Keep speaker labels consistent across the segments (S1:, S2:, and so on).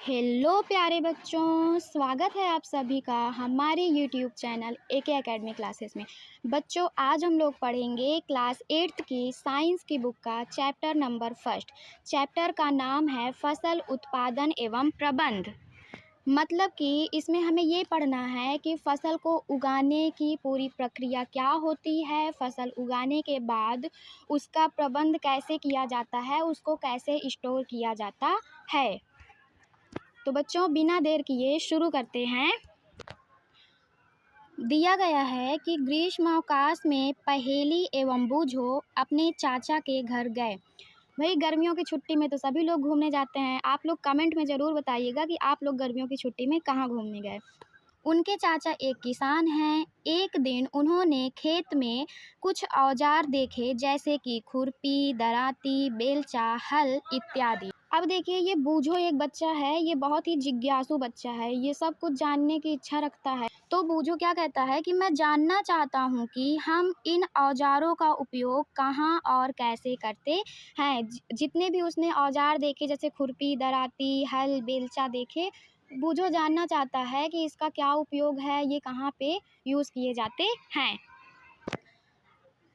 S1: Hello प्यारे बच्चों, स्वागत है आप सभी का हमारे YouTube channel AK academy classes में। बच्चों, आज हम लोग पढ़ेंगे क्लास 8th की साइंस की बुक का चैप्टर नंबर 1। चैप्टर का नाम है फसल उत्पादन एवं प्रबंध। मतलब कि इसमें हमें ये पढ़ना है कि फसल को उगाने की पूरी प्रक्रिया क्या होती है, फसल उगाने के बाद उसका प्रबंध कैसे किया जाता है, उसको कैसे स्टोर किया जाता है। तो बच्चों, बिना देर किए शुरू करते हैं। दिया गया है कि ग्रीष्मावकाश में पहेली एवं बूझो अपने चाचा के घर गए। भाई, गर्मियों की छुट्टी में तो सभी लोग घूमने जाते हैं। आप लोग कमेंट में ज़रूर बताइएगा कि आप लोग गर्मियों की छुट्टी में कहाँ घूमने गए। उनके चाचा एक किसान हैं। एक दिन उन्होंने खेत में कुछ औजार देखे, जैसे कि खुरपी, दराती, बेलचा, हल इत्यादि। अब देखिए, ये बूझो एक बच्चा है, ये बहुत ही जिज्ञासु बच्चा है, ये सब कुछ जानने की इच्छा रखता है। तो बूझो क्या कहता है कि मैं जानना चाहता हूँ कि हम इन औजारों का उपयोग कहाँ और कैसे करते हैं। जितने भी उसने औजार देखे, जैसे खुरपी, दराती, हल, बेलचा देखे, बूझो जानना चाहता है कि इसका क्या उपयोग है, ये कहाँ पे यूज़ किए जाते हैं।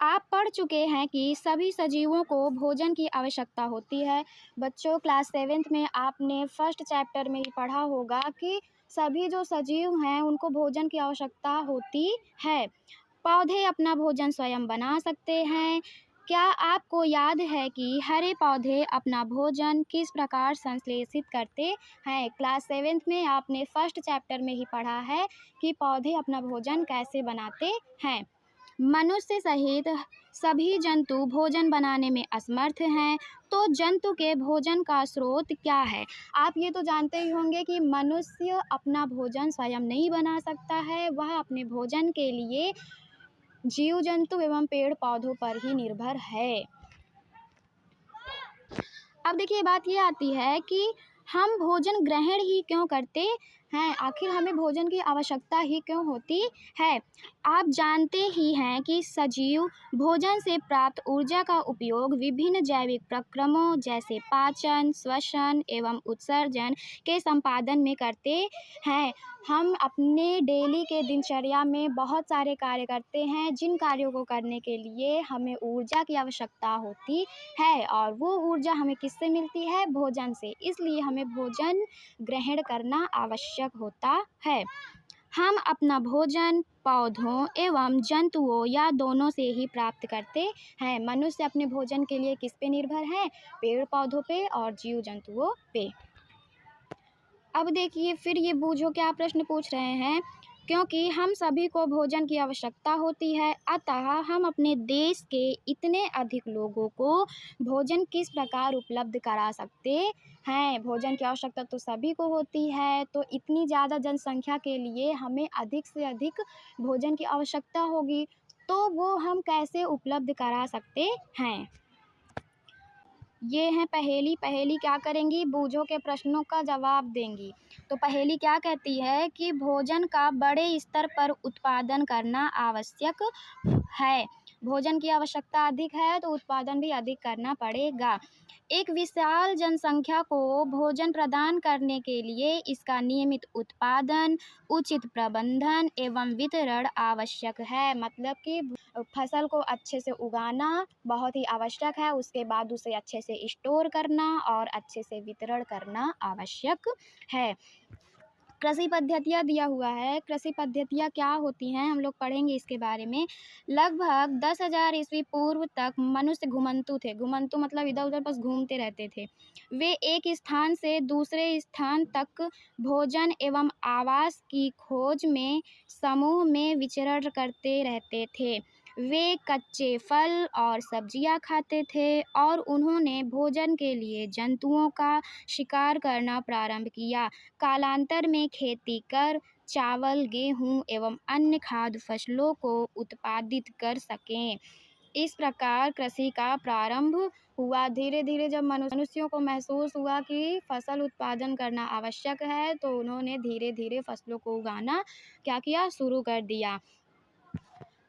S1: आप पढ़ चुके हैं कि सभी सजीवों को भोजन की आवश्यकता होती है। बच्चों, क्लास 7th में आपने फर्स्ट चैप्टर में ही पढ़ा होगा कि सभी जो सजीव हैं उनको भोजन की आवश्यकता होती है। पौधे अपना भोजन स्वयं बना सकते हैं। क्या आपको याद है कि हरे पौधे अपना भोजन किस प्रकार संश्लेषित करते हैं? क्लास 7th में आपने फर्स्ट चैप्टर में ही पढ़ा है कि पौधे अपना भोजन कैसे बनाते हैं। मनुष्य सहित सभी जंतु भोजन बनाने में असमर्थ हैं। तो जंतु के भोजन का स्रोत क्या है? आप ये तो जानते ही होंगे कि मनुष्य अपना भोजन स्वयं नहीं बना सकता है, वह अपने भोजन के लिए जीव जंतु एवं पेड़ पौधों पर ही निर्भर है। अब देखिए, बात ये आती है कि हम भोजन ग्रहण ही क्यों करते हैं, आखिर हमें भोजन की आवश्यकता ही क्यों होती है। आप जानते ही हैं कि सजीव भोजन से प्राप्त ऊर्जा का उपयोग विभिन्न जैविक प्रक्रमों जैसे पाचन, श्वसन एवं उत्सर्जन के संपादन में करते हैं। हम अपने डेली के दिनचर्या में बहुत सारे कार्य करते हैं, जिन कार्यों को करने के लिए हमें ऊर्जा की आवश्यकता होती है, और वो ऊर्जा हमें किससे मिलती है? भोजन से। इसलिए हमें भोजन ग्रहण करना आवश्यक होता है। हम अपना भोजन पौधों एवं जंतुओं या दोनों से ही प्राप्त करते हैं। मनुष्य अपने भोजन के लिए किस पे निर्भर है? पेड़ पौधों पे और जीव जंतुओं पे। अब देखिए, फिर ये बूझो क्या प्रश्न पूछ रहे हैं। क्योंकि हम सभी को भोजन की आवश्यकता होती है, अतः हम अपने देश के इतने अधिक लोगों को भोजन किस प्रकार उपलब्ध करा सकते हैं। भोजन की आवश्यकता तो सभी को होती है, तो इतनी ज़्यादा जनसंख्या के लिए हमें अधिक से अधिक भोजन की आवश्यकता होगी, तो वो हम कैसे उपलब्ध करा सकते हैं। ये है पहेली। पहेली क्या करेंगी? बूझो के प्रश्नों का जवाब देंगी। तो पहेली क्या कहती है कि भोजन का बड़े स्तर पर उत्पादन करना आवश्यक है। भोजन की आवश्यकता अधिक है तो उत्पादन भी अधिक करना पड़ेगा। एक विशाल जनसंख्या को भोजन प्रदान करने के लिए इसका नियमित उत्पादन, उचित प्रबंधन एवं वितरण आवश्यक है। मतलब कि फसल को अच्छे से उगाना बहुत ही आवश्यक है, उसके बाद उसे अच्छे से स्टोर करना और अच्छे से वितरण करना आवश्यक है। कृषि पद्धतियाँ दिया हुआ है। कृषि पद्धतियाँ क्या होती हैं, हम लोग पढ़ेंगे इसके बारे में। लगभग 10,000 ईस्वी पूर्व तक मनुष्य घुमंतु थे। घुमंतु मतलब इधर उधर बस घूमते रहते थे। वे एक स्थान से दूसरे स्थान तक भोजन एवं आवास की खोज में समूह में विचरण करते रहते थे। वे कच्चे फल और सब्जियां खाते थे और उन्होंने भोजन के लिए जंतुओं का शिकार करना प्रारंभ किया। कालांतर में खेती कर चावल, गेहूं एवं अन्य खाद्य फसलों को उत्पादित कर सकें। इस प्रकार कृषि का प्रारंभ हुआ। धीरे धीरे जब मनुष्यों को महसूस हुआ कि फसल उत्पादन करना आवश्यक है, तो उन्होंने धीरे धीरे फसलों को उगाना क्या किया? शुरू कर दिया।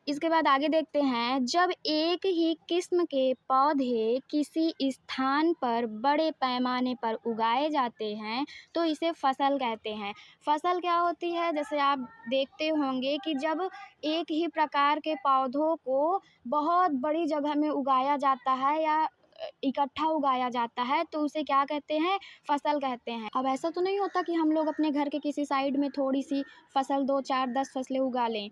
S1: इसके बाद आगे देखते हैं, जब एक ही किस्म के पौधे किसी स्थान पर बड़े पैमाने पर उगाए जाते हैं तो इसे फसल कहते हैं। फसल क्या होती है, जैसे आप देखते होंगे कि जब एक ही प्रकार के पौधों को बहुत बड़ी जगह में उगाया जाता है या इकट्ठा उगाया जाता है तो उसे क्या कहते हैं, फसल कहते हैं। अब ऐसा तो नहीं होता कि हम लोग अपने घर के किसी साइड में थोड़ी सी फसल 2 4 10 फसलें उगा लें।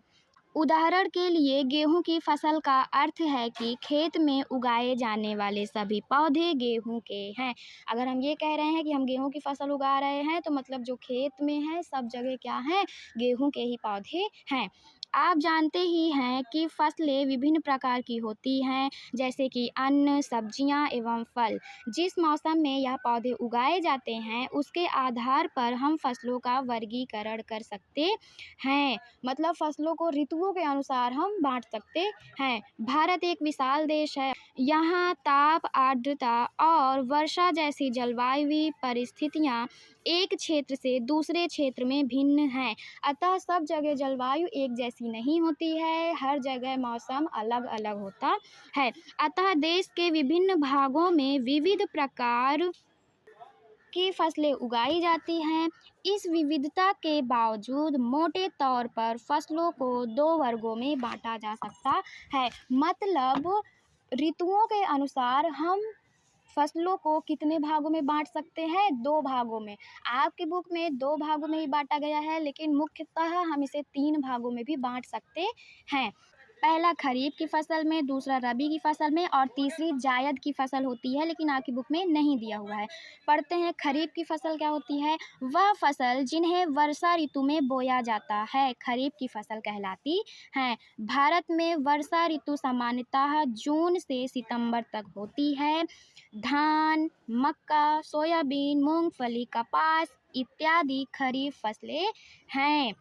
S1: उदाहरण के लिए गेहूं की फसल का अर्थ है कि खेत में उगाए जाने वाले सभी पौधे गेहूं के हैं। अगर हम ये कह रहे हैं कि हम गेहूं की फसल उगा रहे हैं तो मतलब जो खेत में है सब जगह क्या है, गेहूं के ही पौधे हैं। आप जानते ही हैं कि फसलें विभिन्न प्रकार की होती हैं, जैसे कि अन्न, सब्जियां एवं फल। जिस मौसम में यह पौधे उगाए जाते हैं उसके आधार पर हम फसलों का वर्गीकरण कर सकते हैं। मतलब फसलों को ऋतुओं के अनुसार हम बांट सकते हैं। भारत एक विशाल देश है। यहाँ ताप, आर्द्रता और वर्षा जैसी जलवायु परिस्थितियाँ एक क्षेत्र से दूसरे क्षेत्र में भिन्न हैं। अतः सब जगह जलवायु एक जैसी नहीं होती है, हर जगह मौसम अलग अलग होता है। अतः देश के विभिन्न भागों में विविध प्रकार की फसलें उगाई जाती हैं। इस विविधता के बावजूद मोटे तौर पर फसलों को 2 वर्गों में बांटा जा सकता है। मतलब ऋतुओं के अनुसार हम फसलों को कितने भागों में बांट सकते हैं, 2 भागों में। आपकी बुक में 2 भागों में ही बांटा गया है, लेकिन मुख्यतः हम इसे 3 भागों में भी बांट सकते हैं। पहला खरीफ की फसल में, दूसरा रबी की फसल में और तीसरी जायद की फसल होती है, लेकिन आपकी बुक में नहीं दिया हुआ है। पढ़ते हैं, खरीफ की फसल क्या होती है, वह फसल जिन्हें वर्षा ऋतु में बोया जाता है खरीफ की फसल कहलाती हैं। भारत में वर्षा ऋतु सामान्यतः जून से सितंबर तक होती है। धान, मक्का, सोयाबीन, मूंगफली, कपास इत्यादि खरीफ फसलें हैं।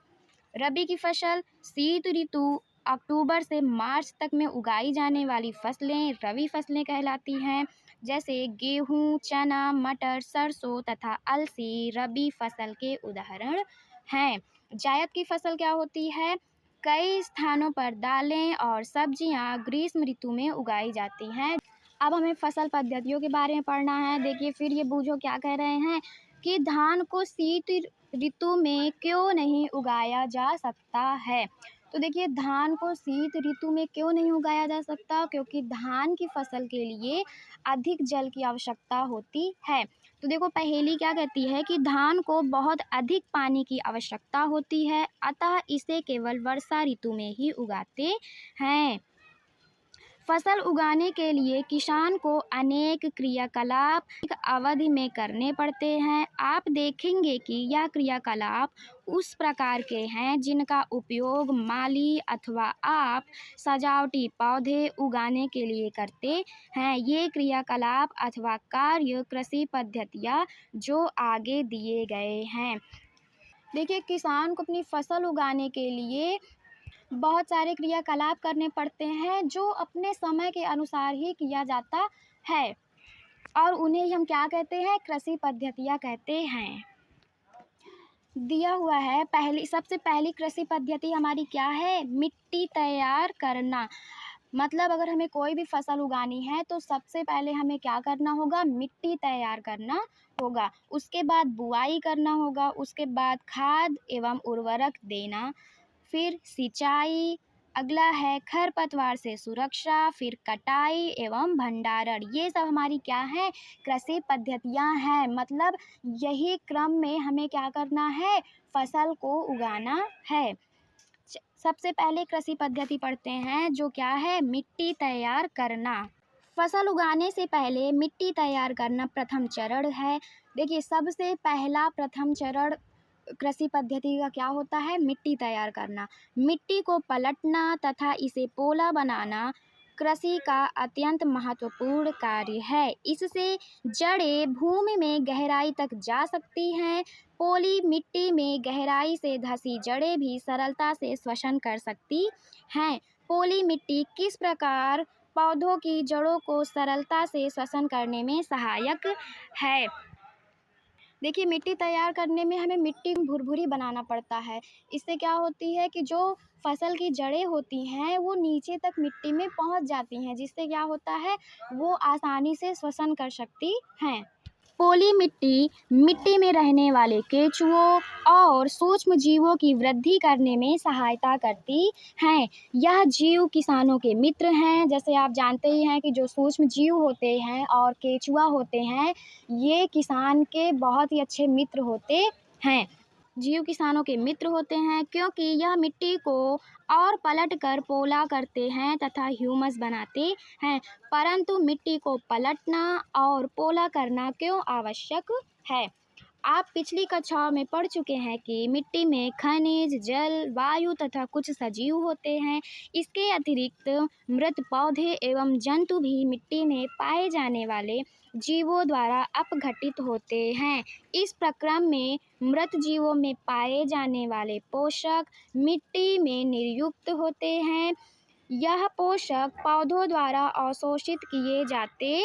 S1: रबी की फसल शीत ऋतु अक्टूबर से मार्च तक में उगाई जाने वाली फसलें रबी फसलें कहलाती हैं। जैसे गेहूं, चना, मटर, सरसों तथा अलसी रबी फसल के उदाहरण हैं। जायद की फसल क्या होती है, कई स्थानों पर दालें और सब्जियां ग्रीष्म ऋतु में उगाई जाती हैं। अब हमें फसल पद्धतियों के बारे में पढ़ना है। देखिए, फिर ये बूझो क्या कह रहे हैं कि धान को शीत ऋतु में क्यों नहीं उगाया जा सकता है। तो देखिए, धान को शीत ऋतु में क्यों नहीं उगाया जा सकता, क्योंकि धान की फसल के लिए अधिक जल की आवश्यकता होती है। तो देखो, पहेली क्या कहती है कि धान को बहुत अधिक पानी की आवश्यकता होती है, अतः इसे केवल वर्षा ऋतु में ही उगाते हैं। फसल उगाने के लिए किसान को अनेक क्रियाकलाप एक अवधि में करने पड़ते हैं। आप देखेंगे कि यह क्रियाकलाप उस प्रकार के हैं जिनका उपयोग माली अथवा आप सजावटी पौधे उगाने के लिए करते हैं। ये क्रियाकलाप अथवा कार्य कृषि पद्धतियाँ जो आगे दिए गए हैं। देखिए, किसान को अपनी फसल उगाने के लिए बहुत सारे क्रियाकलाप करने पड़ते हैं जो अपने समय के अनुसार ही किया जाता है और उन्हें हम क्या कहते हैं, कृषि पद्धतियाँ कहते हैं। दिया हुआ है, सबसे पहली कृषि पद्धति हमारी क्या है, मिट्टी तैयार करना। मतलब अगर हमें कोई भी फसल उगानी है तो सबसे पहले हमें क्या करना होगा, मिट्टी तैयार करना होगा। उसके बाद बुआई करना होगा, उसके बाद खाद एवं उर्वरक देना, फिर सिंचाई, अगला है खरपतवार से सुरक्षा, फिर कटाई एवं भंडारण। ये सब हमारी क्या है, कृषि पद्धतियाँ हैं। मतलब यही क्रम में हमें क्या करना है, फसल को उगाना है। सबसे पहले कृषि पद्धति पढ़ते हैं जो क्या है, मिट्टी तैयार करना। फसल उगाने से पहले मिट्टी तैयार करना प्रथम चरण है। देखिए, सबसे पहला प्रथम चरण कृषि पद्धति का क्या होता है, मिट्टी तैयार करना। मिट्टी को पलटना तथा इसे पोला बनाना कृषि का अत्यंत महत्वपूर्ण कार्य है। इससे जड़ें भूमि में गहराई तक जा सकती हैं। पोली मिट्टी में गहराई से धंसी जड़ें भी सरलता से श्वसन कर सकती हैं। पोली मिट्टी किस प्रकार पौधों की जड़ों को सरलता से श्वसन करने में सहायक है। देखिए, मिट्टी तैयार करने में हमें मिट्टी भुरभुरी बनाना पड़ता है। इससे क्या होती है कि जो फसल की जड़ें होती हैं वो नीचे तक मिट्टी में पहुँच जाती हैं, जिससे क्या होता है वो आसानी से श्वसन कर सकती हैं। पोली मिट्टी मिट्टी में रहने वाले केंचुओं और सूक्ष्म जीवों की वृद्धि करने में सहायता करती हैं। यह जीव किसानों के मित्र हैं। जैसे आप जानते ही हैं कि जो सूक्ष्म जीव होते हैं और केंचुआ होते हैं, ये किसान के बहुत ही अच्छे मित्र होते हैं। जीव किसानों के मित्र होते हैं क्योंकि यह मिट्टी को और पलट कर पोला करते हैं तथा ह्यूमस बनाते हैं। परंतु मिट्टी को पलटना और पोला करना क्यों आवश्यक है? आप पिछली कक्षाओं में पढ़ चुके हैं कि मिट्टी में खनिज, जल, वायु तथा कुछ सजीव होते हैं। इसके अतिरिक्त मृत पौधे एवं जंतु भी मिट्टी में पाए जाने वाले जीवों द्वारा अपघटित होते हैं। इस प्रक्रम में मृत जीवों में पाए जाने वाले पोषक मिट्टी में निर्युक्त होते हैं। यह पोषक पौधों द्वारा अवशोषित किए जाते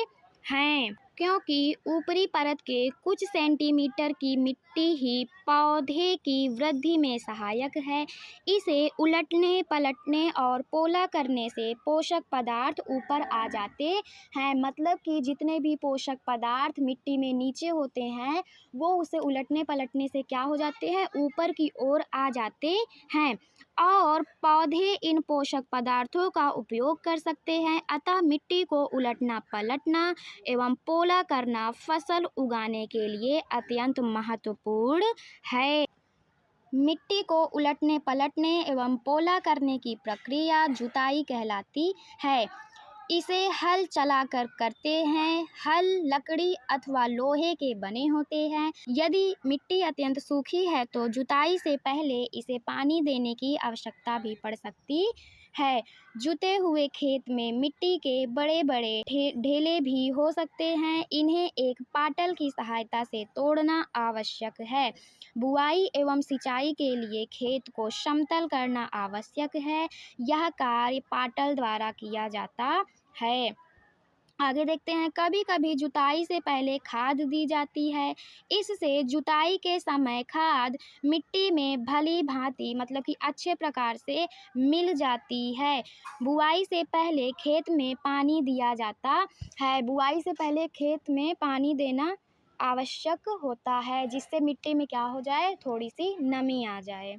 S1: हैं क्योंकि ऊपरी परत के कुछ सेंटीमीटर की मिट्टी ही पौधे की वृद्धि में सहायक है। इसे उलटने, पलटने और पोला करने से पोषक पदार्थ ऊपर आ जाते हैं। मतलब कि जितने भी पोषक पदार्थ मिट्टी में नीचे होते हैं वो उसे उलटने पलटने से क्या हो जाते हैं, ऊपर की ओर आ जाते हैं और पौधे इन पोषक पदार्थों का उपयोग कर सकते हैं। अतः मिट्टी को उलटना पलटना एवं पोला करना फसल उगाने के लिए अत्यंत महत्वपूर्ण है। मिट्टी को उलटने पलटने एवं पोला करने की प्रक्रिया जुताई कहलाती है। इसे हल चलाकर करते हैं। हल लकड़ी अथवा लोहे के बने होते हैं। यदि मिट्टी अत्यंत सूखी है तो जुताई से पहले इसे पानी देने की आवश्यकता भी पड़ सकती है। जुते हुए खेत में मिट्टी के बड़े बड़े ढेले भी हो सकते हैं। इन्हें एक पाटल की सहायता से तोड़ना आवश्यक है। बुआई एवं सिंचाई के लिए खेत को समतल करना आवश्यक है। यह कार्य पाटल द्वारा किया जाता है। आगे देखते हैं, कभी कभी जुताई से पहले खाद दी जाती है। इससे जुताई के समय खाद मिट्टी में भली भांति मतलब कि अच्छे प्रकार से मिल जाती है। बुआई से पहले खेत में पानी दिया जाता है। बुआई से पहले खेत में पानी देना आवश्यक होता है, जिससे मिट्टी में क्या हो जाए, थोड़ी सी नमी आ जाए।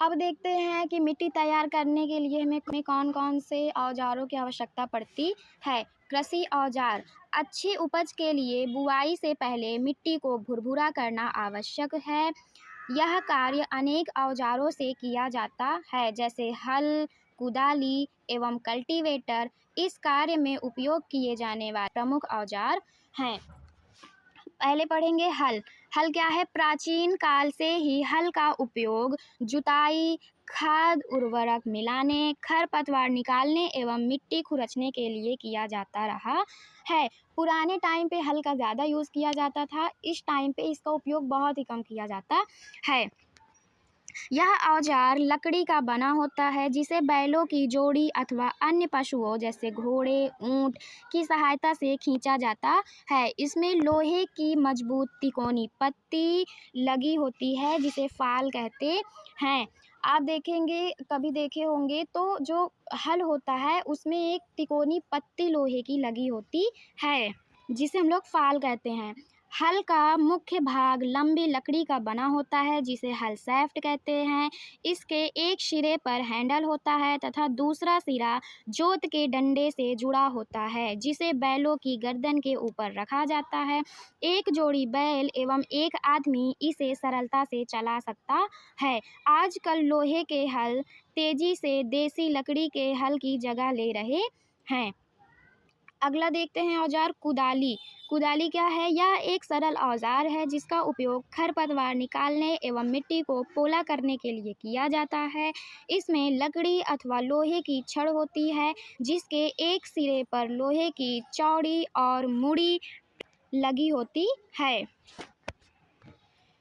S1: अब देखते हैं कि मिट्टी तैयार करने के लिए हमें कौन कौन से औजारों की आवश्यकता पड़ती है। कृषि औजार। अच्छी उपज के लिए बुआई से पहले मिट्टी को भुरभुरा करना आवश्यक है। यह कार्य अनेक औजारों से किया जाता है, जैसे हल, कुदाली एवं कल्टीवेटर इस कार्य में उपयोग किए जाने वाले प्रमुख औजार हैं। पहले पढ़ेंगे हल। हल क्या है? प्राचीन काल से ही हल का उपयोग जुताई, खाद उर्वरक मिलाने, खरपतवार निकालने एवं मिट्टी खुरचने के लिए किया जाता रहा है। पुराने टाइम पे हल का ज़्यादा यूज़ किया जाता था। इस टाइम पे इसका उपयोग बहुत ही कम किया जाता है। यह औजार लकड़ी का बना होता है जिसे बैलों की जोड़ी अथवा अन्य पशुओं जैसे घोड़े, ऊंट की सहायता से खींचा जाता है। इसमें लोहे की मजबूत तिकोनी पत्ती लगी होती है जिसे फाल कहते हैं। आप देखेंगे, कभी देखे होंगे तो जो हल होता है उसमें एक तिकोनी पत्ती लोहे की लगी होती है जिसे हम लोग फाल कहते हैं। हल का मुख्य भाग लंबी लकड़ी का बना होता है जिसे हल शैफ्ट कहते हैं। इसके एक सिरे पर हैंडल होता है तथा दूसरा सिरा जोत के डंडे से जुड़ा होता है जिसे बैलों की गर्दन के ऊपर रखा जाता है। एक जोड़ी बैल एवं एक आदमी इसे सरलता से चला सकता है। आजकल लोहे के हल तेजी से देसी लकड़ी के हल की जगह ले रहे हैं। अगला देखते हैं औजार कुदाली। कुदाली क्या है? यह एक सरल औजार है जिसका उपयोग खरपतवार निकालने एवं मिट्टी को पोला करने के लिए किया जाता है। इसमें लकड़ी अथवा लोहे की छड़ होती है जिसके एक सिरे पर लोहे की चौड़ी और मुड़ी लगी होती है।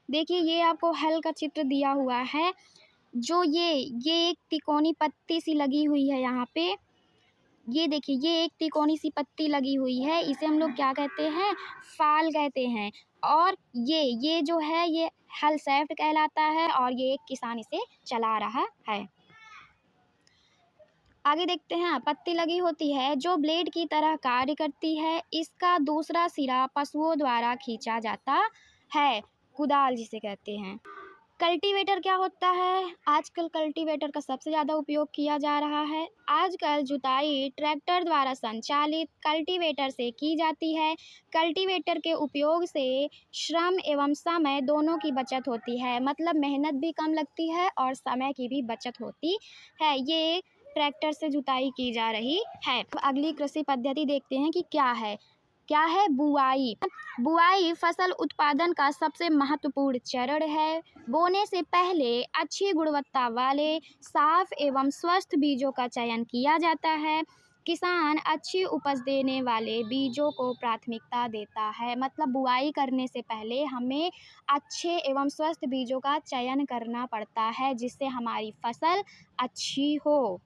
S1: देखिए, ये आपको हल का चित्र दिया हुआ है। जो ये एक तिकोनी पत्ती सी लगी हुई है यहाँ पे, ये देखिए, ये एक तिकोनी सी पत्ती लगी हुई है। इसे हम लोग क्या कहते हैं? फाल कहते हैं। और ये जो है ये हल सैफ्ट कहलाता है और ये एक किसान इसे चला रहा है। आगे देखते हैं, पत्ती लगी होती है जो ब्लेड की तरह कार्य करती है। इसका दूसरा सिरा पशुओं द्वारा खींचा जाता है, कुदाल जिसे कहते हैं। कल्टीवेटर क्या होता है? आजकल कल्टीवेटर का सबसे ज़्यादा उपयोग किया जा रहा है। आजकल जुताई ट्रैक्टर द्वारा संचालित कल्टीवेटर से की जाती है। कल्टीवेटर के उपयोग से श्रम एवं समय दोनों की बचत होती है, मतलब मेहनत भी कम लगती है और समय की भी बचत होती है। ये ट्रैक्टर से जुताई की जा रही है। अगली कृषि पद्धति देखते हैं कि क्या है बुआई। बुआई फसल उत्पादन का सबसे महत्वपूर्ण चरण है। बोने से पहले अच्छी गुणवत्ता वाले साफ एवं स्वस्थ बीजों का चयन किया जाता है। किसान अच्छी उपज देने वाले बीजों को प्राथमिकता देता है, मतलब बुआई करने से पहले हमें अच्छे एवं स्वस्थ बीजों का चयन करना पड़ता है जिससे हमारी फसल अच्छी हो।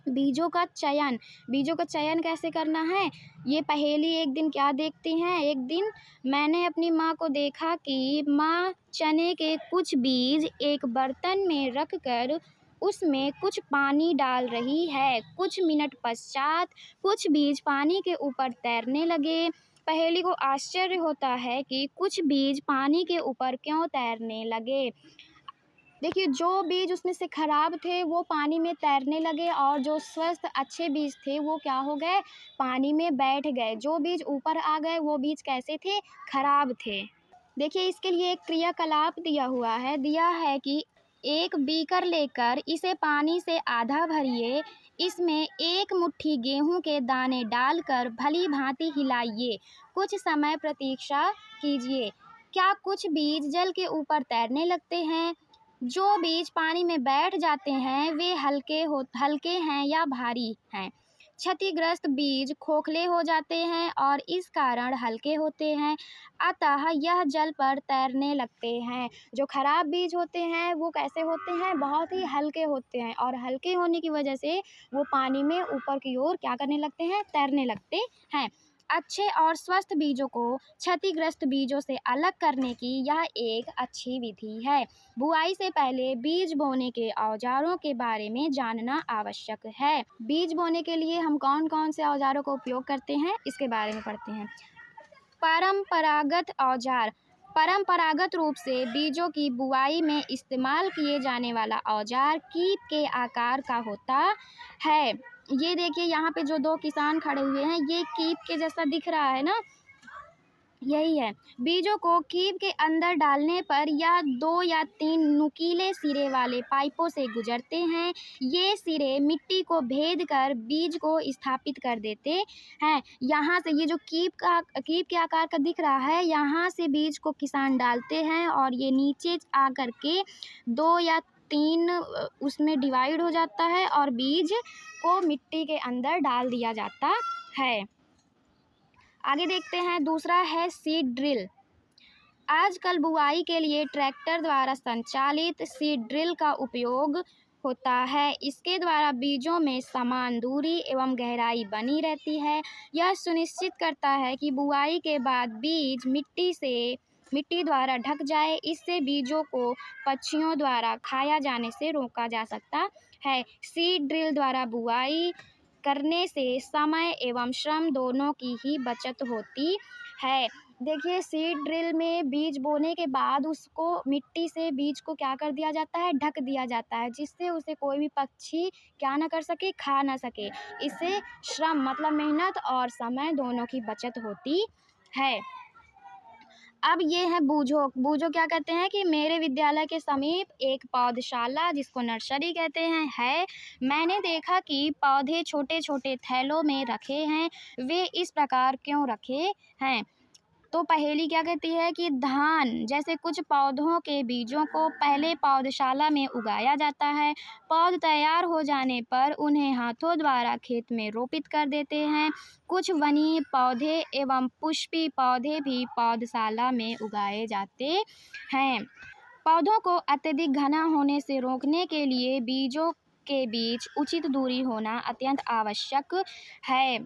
S1: बीजों का चयन कैसे करना है? ये पहेली एक दिन क्या देखती हैं, एक दिन मैंने अपनी माँ को देखा कि माँ चने के कुछ बीज एक बर्तन में रखकर उसमें कुछ पानी डाल रही है। कुछ मिनट पश्चात कुछ बीज पानी के ऊपर तैरने लगे। पहेली को आश्चर्य होता है कि कुछ बीज पानी के ऊपर क्यों तैरने लगे। देखिए, जो बीज उसमें से खराब थे वो पानी में तैरने लगे और जो स्वस्थ अच्छे बीज थे वो क्या हो गए, पानी में बैठ गए। जो बीज ऊपर आ गए वो बीज कैसे थे, खराब थे। देखिए, इसके लिए एक क्रियाकलाप दिया है कि एक बीकर लेकर इसे पानी से आधा भरिए, इसमें एक मुट्ठी गेहूं के दाने डालकर भली भांति हिलाइए, कुछ समय प्रतीक्षा कीजिए। क्या कुछ बीज जल के ऊपर तैरने लगते हैं? जो बीज पानी में बैठ जाते हैं वे हल्के हैं या भारी हैं? क्षतिग्रस्त बीज खोखले हो जाते हैं और इस कारण हल्के होते हैं, अतः यह जल पर तैरने लगते हैं। जो खराब बीज होते हैं वो कैसे होते हैं, बहुत ही हल्के होते हैं और हल्के होने की वजह से वो पानी में ऊपर की ओर क्या करने लगते हैं, तैरने लगते हैं। अच्छे और स्वस्थ बीजों को क्षतिग्रस्त बीजों से अलग करने की यह एक अच्छी विधि है। बुआई से पहले बीज बोने के औजारों के बारे में जानना आवश्यक है। बीज बोने के लिए हम कौन कौन से औजारों का उपयोग करते हैं इसके बारे में पढ़ते हैं। परंपरागत औजार। परंपरागत रूप से बीजों की बुआई में इस्तेमाल किए जाने वाला औजार कीप के आकार का होता है। ये देखिए, यहाँ पे जो दो किसान खड़े हुए हैं ये कीप के जैसा दिख रहा है ना, यही है। बीजों को कीप के अंदर डालने पर यह 2 या 3 नुकीले सिरे वाले पाइपों से गुजरते हैं। ये सिरे मिट्टी को भेद कर बीज को स्थापित कर देते हैं। यहाँ से ये जो कीप के आकार का दिख रहा है, यहाँ से बीज को किसान डालते हैं और ये नीचे आ कर के 2 या 3 उसमें डिवाइड हो जाता है और बीज को मिट्टी के अंदर डाल दिया जाता है। आगे देखते हैं, दूसरा है सीड ड्रिल। आजकल बुआई के लिए ट्रैक्टर द्वारा संचालित सीड ड्रिल का उपयोग होता है। इसके द्वारा बीजों में समान दूरी एवं गहराई बनी रहती है। यह सुनिश्चित करता है कि बुआई के बाद बीज मिट्टी द्वारा ढक जाए। इससे बीजों को पक्षियों द्वारा खाया जाने से रोका जा सकता है। सीड ड्रिल द्वारा बुआई करने से समय एवं श्रम दोनों की ही बचत होती है। देखिए, सीड ड्रिल में बीज बोने के बाद उसको मिट्टी से बीज को क्या कर दिया जाता है, ढक दिया जाता है, जिससे उसे कोई भी पक्षी क्या ना कर सके, खा ना सके। इससे श्रम मतलब मेहनत और समय दोनों की बचत होती है। अब ये है बूझो क्या कहते हैं कि मेरे विद्यालय के समीप एक पौधशाला जिसको नर्सरी कहते हैं है। मैंने देखा कि पौधे छोटे छोटे थैलों में रखे हैं। वे इस प्रकार क्यों रखे हैं? तो पहेली क्या कहती है कि धान जैसे कुछ पौधों के बीजों को पहले पौधशाला में उगाया जाता है। पौध तैयार हो जाने पर उन्हें हाथों द्वारा खेत में रोपित कर देते हैं। कुछ वनीय पौधे एवं पुष्पी पौधे भी पौधशाला में उगाए जाते हैं। पौधों को अत्यधिक घना होने से रोकने के लिए बीजों के बीच उचित दूरी होना अत्यंत आवश्यक है।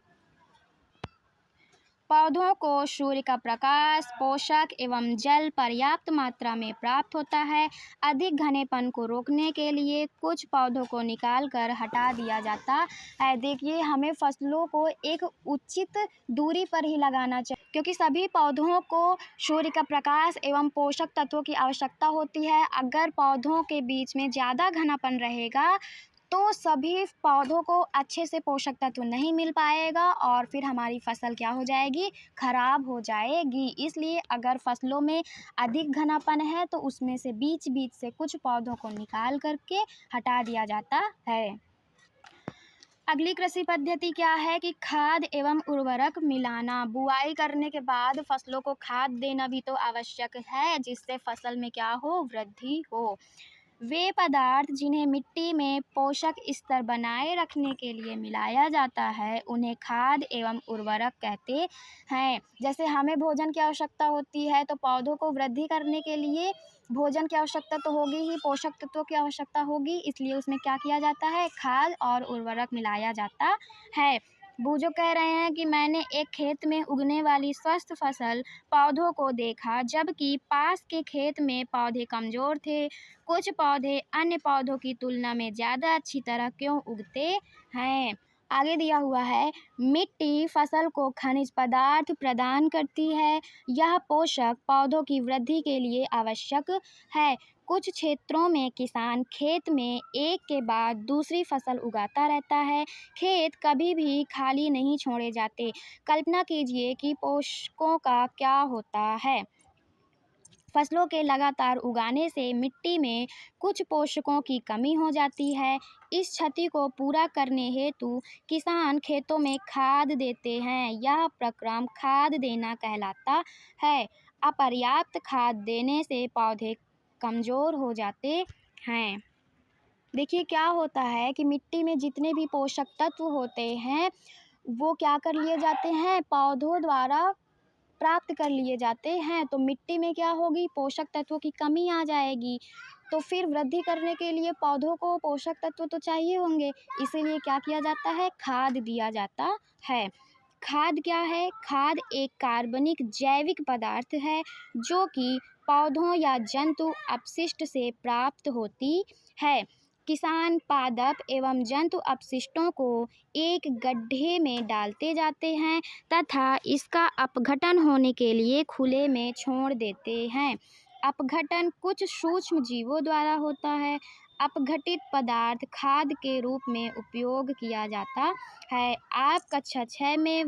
S1: पौधों को सूर्य का प्रकाश, पोषक एवं जल पर्याप्त मात्रा में प्राप्त होता है। अधिक घनेपन को रोकने के लिए कुछ पौधों को निकाल कर हटा दिया जाता है। देखिए, हमें फसलों को एक उचित दूरी पर ही लगाना चाहिए, क्योंकि सभी पौधों को सूर्य का प्रकाश एवं पोषक तत्वों की आवश्यकता होती है। अगर पौधों के बीच में ज़्यादा घनापन रहेगा तो सभी पौधों को अच्छे से पोषक तत्व नहीं मिल पाएगा और फिर हमारी फसल क्या हो जाएगी, खराब हो जाएगी। इसलिए अगर फसलों में अधिक घनापन है तो उसमें से बीच बीच से कुछ पौधों को निकाल करके हटा दिया जाता है। अगली कृषि पद्धति क्या है कि खाद एवं उर्वरक मिलाना। बुआई करने के बाद फसलों को खाद देना भी तो आवश्यक है, जिससे फसल में क्या हो, वृद्धि हो। वे पदार्थ जिन्हें मिट्टी में पोषक स्तर बनाए रखने के लिए मिलाया जाता है उन्हें खाद एवं उर्वरक कहते हैं। जैसे हमें भोजन की आवश्यकता होती है तो पौधों को वृद्धि करने के लिए भोजन की आवश्यकता तो होगी ही, पोषक तत्वों की आवश्यकता होगी, इसलिए उसमें क्या किया जाता है, खाद और उर्वरक मिलाया जाता है। बूझो कह रहे हैं कि मैंने एक खेत में उगने वाली स्वस्थ फसल पौधों को देखा, जबकि पास के खेत में पौधे कमज़ोर थे। कुछ पौधे अन्य पौधों की तुलना में ज़्यादा अच्छी तरह क्यों उगते हैं। आगे दिया हुआ है, मिट्टी फसल को खनिज पदार्थ प्रदान करती है। यह पोषक पौधों की वृद्धि के लिए आवश्यक है। कुछ क्षेत्रों में किसान खेत में एक के बाद दूसरी फसल उगाता रहता है। खेत कभी भी खाली नहीं छोड़े जाते। कल्पना कीजिए कि पोषकों का क्या होता है। फसलों के लगातार उगाने से मिट्टी में कुछ पोषकों की कमी हो जाती है। इस क्षति को पूरा करने हेतु किसान खेतों में खाद देते हैं। यह प्रक्रम खाद देना कहलाता है। अपर्याप्त खाद देने से पौधे कमज़ोर हो जाते हैं। देखिए, क्या होता है कि मिट्टी में जितने भी पोषक तत्व होते हैं वो क्या कर लिए जाते हैं, पौधों द्वारा प्राप्त कर लिए जाते हैं। तो मिट्टी में क्या होगी, पोषक तत्वों की कमी आ जाएगी। तो फिर वृद्धि करने के लिए पौधों को पोषक तत्व तो चाहिए होंगे, इसीलिए क्या किया जाता है, खाद दिया जाता है। खाद क्या है, खाद एक कार्बनिक जैविक पदार्थ है जो कि पौधों या जंतु अपशिष्ट से प्राप्त होती है। किसान पादप एवं जंतु अपशिष्टों को एक गड्ढे में डालते जाते हैं तथा इसका अपघटन होने के लिए खुले में छोड़ देते हैं। अपघटन कुछ सूक्ष्म जीवों द्वारा होता है। अपघटित पदार्थ खाद के रूप में उपयोग किया जाता है। आप कक्षा 6 में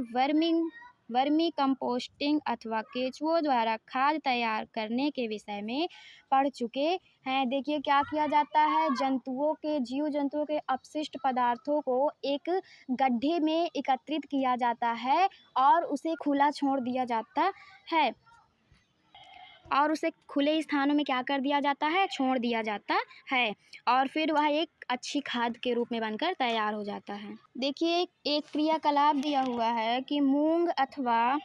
S1: वर्मी कंपोस्टिंग अथवा केंचुओं द्वारा खाद तैयार करने के विषय में पढ़ चुके हैं। देखिए, क्या किया जाता है, जीव जंतुओं के अपशिष्ट पदार्थों को एक गड्ढे में एकत्रित किया जाता है और उसे खुला छोड़ दिया जाता है और उसे खुले स्थानों में क्या कर दिया जाता है, छोड़ दिया जाता है और फिर वह एक अच्छी खाद के रूप में बनकर तैयार हो जाता है। देखिए, एक क्रियाकलाप दिया हुआ है कि मूंग अथवा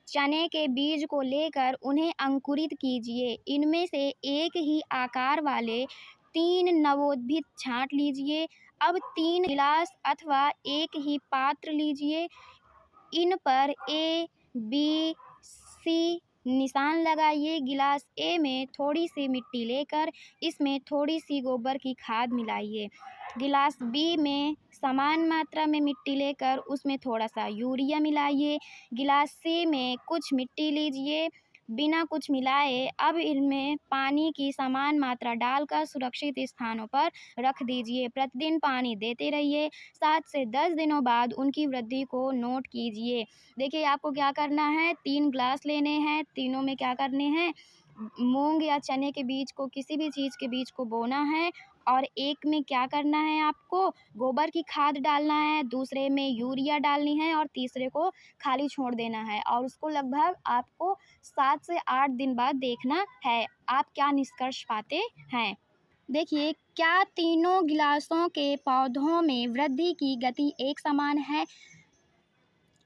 S1: चने के बीज को लेकर उन्हें अंकुरित कीजिए। इनमें से एक ही आकार वाले 3 नवोदित छांट लीजिए। अब 3 गिलास अथवा एक ही पात्र लीजिए। इन पर A, B, C निशान लगाइए। गिलास A में थोड़ी सी मिट्टी लेकर इसमें थोड़ी सी गोबर की खाद मिलाइए। गिलास B में समान मात्रा में मिट्टी लेकर उसमें थोड़ा सा यूरिया मिलाइए। गिलास C में कुछ मिट्टी लीजिए, बिना कुछ मिलाए अब इनमें पानी की समान मात्रा डालकर सुरक्षित स्थानों पर रख दीजिए। प्रतिदिन पानी देते रहिए। 7 से 10 दिनों बाद उनकी वृद्धि को नोट कीजिए। देखिए, आपको क्या करना है, 3 ग्लास लेने हैं। तीनों में क्या करने हैं, मूंग या चने के बीज को, किसी भी चीज़ के बीज को बोना है और एक में क्या करना है, आपको गोबर की खाद डालना है, दूसरे में यूरिया डालनी है और तीसरे को खाली छोड़ देना है और उसको लगभग आपको 7 से 8 दिन बाद देखना है आप क्या निष्कर्ष पाते हैं। देखिए, क्या तीनों गिलासों के पौधों में वृद्धि की गति एक समान है?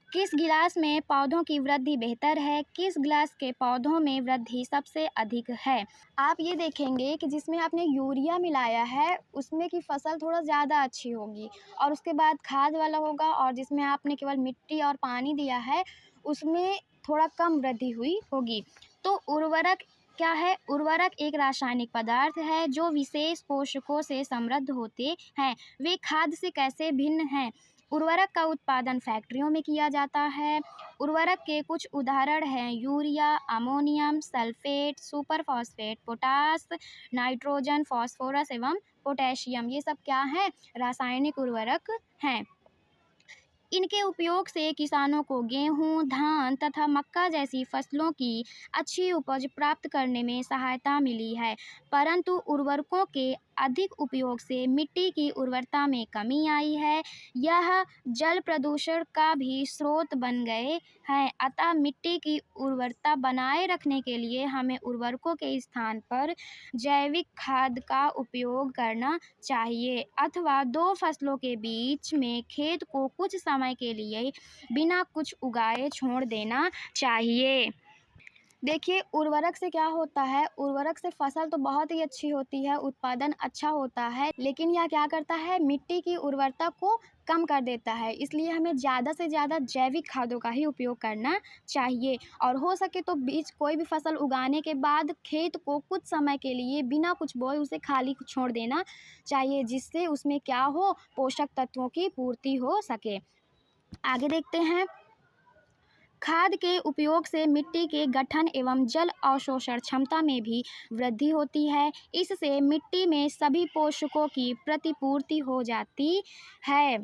S1: किस गिलास में पौधों की वृद्धि बेहतर है? किस गिलास के पौधों में वृद्धि सबसे अधिक है? आप ये देखेंगे कि जिसमें आपने यूरिया मिलाया है उसमें की फसल थोड़ा ज़्यादा अच्छी होगी और उसके बाद खाद वाला होगा, और जिसमें आपने केवल मिट्टी और पानी दिया है उसमें थोड़ा कम वृद्धि हुई होगी। तो उर्वरक क्या है? उर्वरक एक रासायनिक पदार्थ है जो विशेष पोषकों से समृद्ध होते हैं। वे खाद से कैसे भिन्न हैं? उर्वरक का उत्पादन फैक्ट्रियों में किया जाता है। उर्वरक के कुछ उदाहरण हैं urea, ammonium sulphate, super phosphate, potash, nitrogen, phosphorus एवं पोटेशियम। ये सब क्या हैं? रासायनिक उर्वरक हैं। इनके उपयोग से किसानों को गेहूं, धान तथा मक्का जैसी फसलों की अच्छी उपज प्राप्त करने में सहायता मिली है। परंतु उर्वरकों के अधिक उपयोग से मिट्टी की उर्वरता में कमी आई है। यह जल प्रदूषण का भी स्रोत बन गए हैं। अतः मिट्टी की उर्वरता बनाए रखने के लिए हमें उर्वरकों के स्थान पर जैविक खाद का उपयोग करना चाहिए अथवा दो फसलों के बीच में खेत को कुछ समय के लिए बिना कुछ उगाए छोड़ देना चाहिए। देखिए उर्वरक से क्या होता है, उर्वरक से फसल तो बहुत ही अच्छी होती है, उत्पादन अच्छा होता है, लेकिन यह क्या करता है? मिट्टी की उर्वरता को कम कर देता है। इसलिए हमें ज़्यादा से ज़्यादा जैविक खादों का ही उपयोग करना चाहिए और हो सके तो बीच कोई भी फसल उगाने के बाद खेत को कुछ समय के लिए बिना कुछ बोए उसे खाली छोड़ देना चाहिए, जिससे उसमें क्या हो? पोषक तत्वों की पूर्ति हो सके। आगे देखते हैं। खाद के उपयोग से मिट्टी के गठन एवं जल अवशोषण क्षमता में भी वृद्धि होती है। इससे मिट्टी में सभी पोषकों की प्रतिपूर्ति हो जाती है।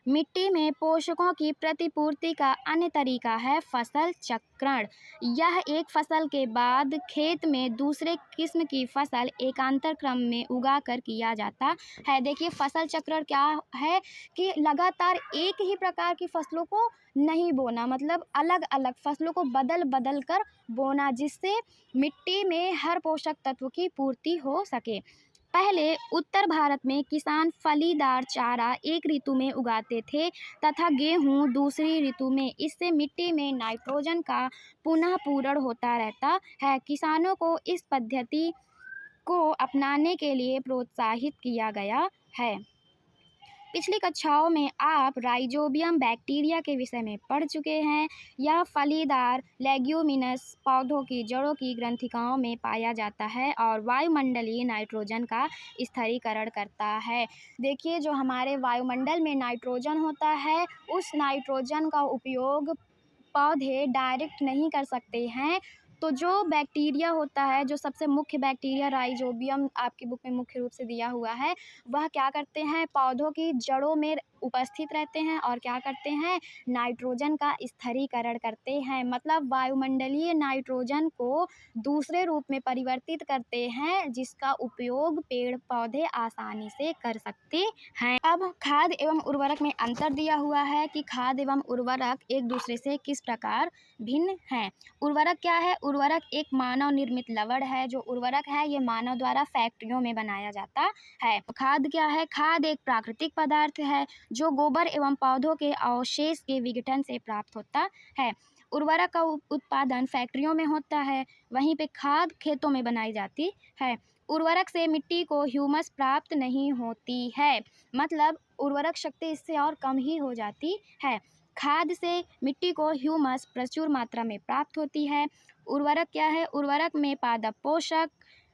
S1: मिट्टी में पोषकों की प्रतिपूर्ति का अन्य तरीका है फसल चक्रण। यह एक फसल के बाद खेत में दूसरे किस्म की फसल एकांतर क्रम में उगाकर किया जाता है। देखिए फसल चक्रण क्या है कि लगातार एक ही प्रकार की फसलों को नहीं बोना, मतलब अलग अलग फसलों को बदल बदल कर बोना, जिससे मिट्टी में हर पोषक तत्व की पूर्ति हो सके। पहले उत्तर भारत में किसान फलीदार चारा एक ऋतु में उगाते थे तथा गेहूं दूसरी ऋतु में। इससे मिट्टी में नाइट्रोजन का पुनः पूरण होता रहता है। किसानों को इस पद्धति को अपनाने के लिए प्रोत्साहित किया गया है। पिछली कक्षाओं में आप राइजोबियम बैक्टीरिया के विषय में पढ़ चुके हैं। यह फलीदार लेग्यूमिनस पौधों की जड़ों की ग्रंथिकाओं में पाया जाता है और वायुमंडलीय नाइट्रोजन का स्थिरीकरण करता है। देखिए जो हमारे वायुमंडल में नाइट्रोजन होता है, उस नाइट्रोजन का उपयोग पौधे डायरेक्ट नहीं कर सकते हैं। तो जो बैक्टीरिया होता है, जो सबसे मुख्य बैक्टीरिया राइजोबियम आपकी बुक में मुख्य रूप से दिया हुआ है, वह क्या करते हैं? पौधों की जड़ों में उपस्थित रहते हैं और क्या करते हैं? नाइट्रोजन का स्थिरीकरण करते हैं। मतलब वायुमंडलीय नाइट्रोजन को दूसरे रूप में परिवर्तित करते हैं, जिसका उपयोग पेड़ पौधे आसानी से कर सकते हैं। अब खाद एवं उर्वरक में अंतर दिया हुआ है कि खाद एवं उर्वरक एक दूसरे से किस प्रकार भिन्न हैं। उर्वरक क्या है? उर्वरक एक मानव निर्मित लवण है। जो उर्वरक है ये मानव द्वारा फैक्ट्रियों में बनाया जाता है। खाद क्या है? खाद एक प्राकृतिक पदार्थ है जो गोबर एवं पौधों के अवशेष के विघटन से प्राप्त होता है। उर्वरक का उत्पादन फैक्ट्रियों में होता है, वहीं पे खाद खेतों में बनाई जाती है। उर्वरक से मिट्टी को ह्यूमस प्राप्त नहीं होती है, मतलब उर्वरक शक्ति इससे और कम ही हो जाती है। खाद से मिट्टी को ह्यूमस प्रचुर मात्रा में प्राप्त होती है। उर्वरक क्या है? उर्वरक में पादप पोषक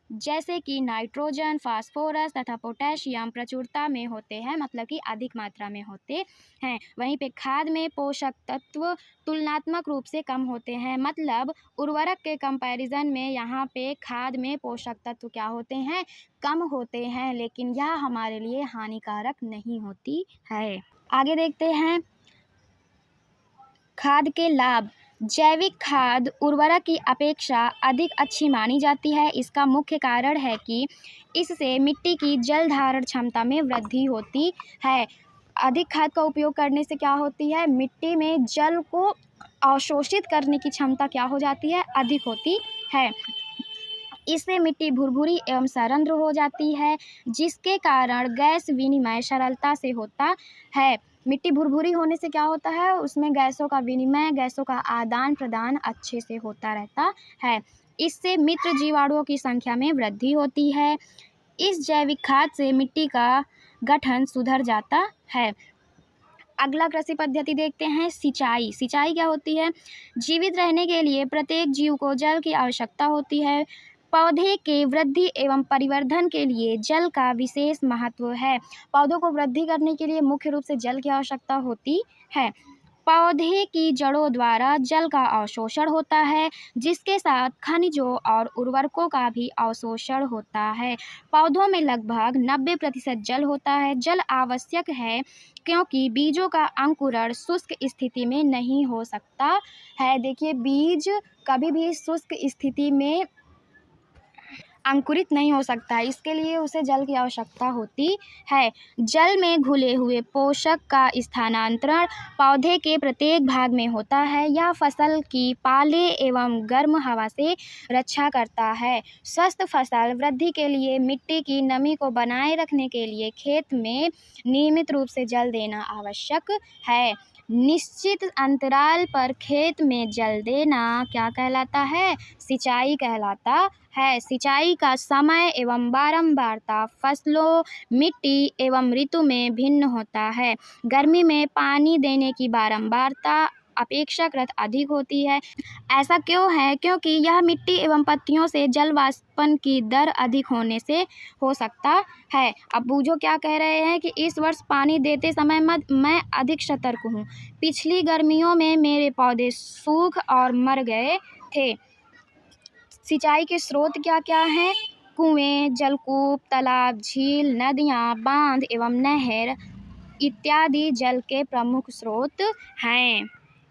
S1: जैसे कि नाइट्रोजन, फास्फोरस तथा पोटेशियम प्रचुरता में होते हैं, मतलब कि अधिक मात्रा में होते हैं। वहीं पे खाद में पोषक तत्व तुलनात्मक रूप से कम होते हैं, मतलब उर्वरक के कंपैरिजन में यहाँ पे खाद में पोषक तत्व क्या होते हैं? कम होते हैं, लेकिन यह हमारे लिए हानिकारक नहीं होती है। आगे देखते हैं खाद के लाभ। जैविक खाद उर्वरक की अपेक्षा अधिक अच्छी मानी जाती है। इसका मुख्य कारण है कि इससे मिट्टी की जल धारण क्षमता में वृद्धि होती है। अधिक खाद का उपयोग करने से क्या होती है? मिट्टी में जल को अवशोषित करने की क्षमता क्या हो जाती है? अधिक होती है। इससे मिट्टी भुरभुरी एवं सरंध्र हो जाती है, जिसके कारण गैस विनिमय सरलता से होता है। मिट्टी भुरभुरी होने से क्या होता है? उसमें गैसों का विनिमय, गैसों का आदान प्रदान अच्छे से होता रहता है। इससे मित्र जीवाणुओं की संख्या में वृद्धि होती है। इस जैविक खाद से मिट्टी का गठन सुधर जाता है। अगला कृषि पद्धति देखते हैं सिंचाई। सिंचाई क्या होती है? जीवित रहने के लिए प्रत्येक जीव को जल की आवश्यकता होती है। पौधे के वृद्धि एवं परिवर्धन के लिए जल का विशेष महत्व है। पौधों को वृद्धि करने के लिए मुख्य रूप से जल की आवश्यकता होती है। पौधे की जड़ों द्वारा जल का अवशोषण होता है, जिसके साथ खनिजों और उर्वरकों का भी अवशोषण होता है। पौधों में लगभग 90% जल होता है। जल आवश्यक है क्योंकि बीजों का अंकुरण शुष्क स्थिति में नहीं हो सकता है। देखिए, बीज कभी भी शुष्क स्थिति में अंकुरित नहीं हो सकता है, इसके लिए उसे जल की आवश्यकता होती है। जल में घुले हुए पोषक का स्थानांतरण पौधे के प्रत्येक भाग में होता है। यह फसल की पाले एवं गर्म हवा से रक्षा करता है। स्वस्थ फसल वृद्धि के लिए मिट्टी की नमी को बनाए रखने के लिए खेत में नियमित रूप से जल देना आवश्यक है। निश्चित अंतराल पर खेत में जल देना क्या कहलाता है? सिंचाई कहलाता है। सिंचाई का समय एवं बारंबारता फसलों, मिट्टी एवं ऋतु में भिन्न होता है। गर्मी में पानी देने की बारंबारता अपेक्षाकृत अधिक होती है। ऐसा क्यों है? क्योंकि यह मिट्टी एवं पत्तियों से जल वाष्पन की दर अधिक होने से हो सकता है। अब बूझो क्या कह रहे हैं कि इस वर्ष पानी देते समय मैं अधिक सतर्क हूँ। पिछली गर्मियों में मेरे पौधे सूख और मर गए थे। सिंचाई के स्रोत क्या क्या हैं? कुएं, जलकूप, तालाब, झील, नदियाँ, बांध एवं नहर इत्यादि जल के प्रमुख स्रोत हैं।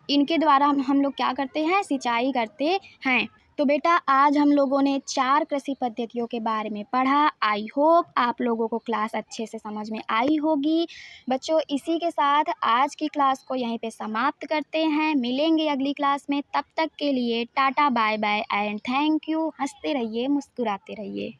S1: इनके द्वारा हम लोग क्या करते हैं? सिंचाई करते हैं। तो बेटा, आज हम लोगों ने 4 कृषि पद्धतियों के बारे में पढ़ा। आई होप आप लोगों को क्लास अच्छे से समझ में आई होगी। बच्चों, इसी के साथ आज की क्लास को यहीं पे समाप्त करते हैं। मिलेंगे अगली क्लास में। तब तक के लिए टाटा, bye bye and thank you. हंसते रहिए, मुस्कुराते रहिए।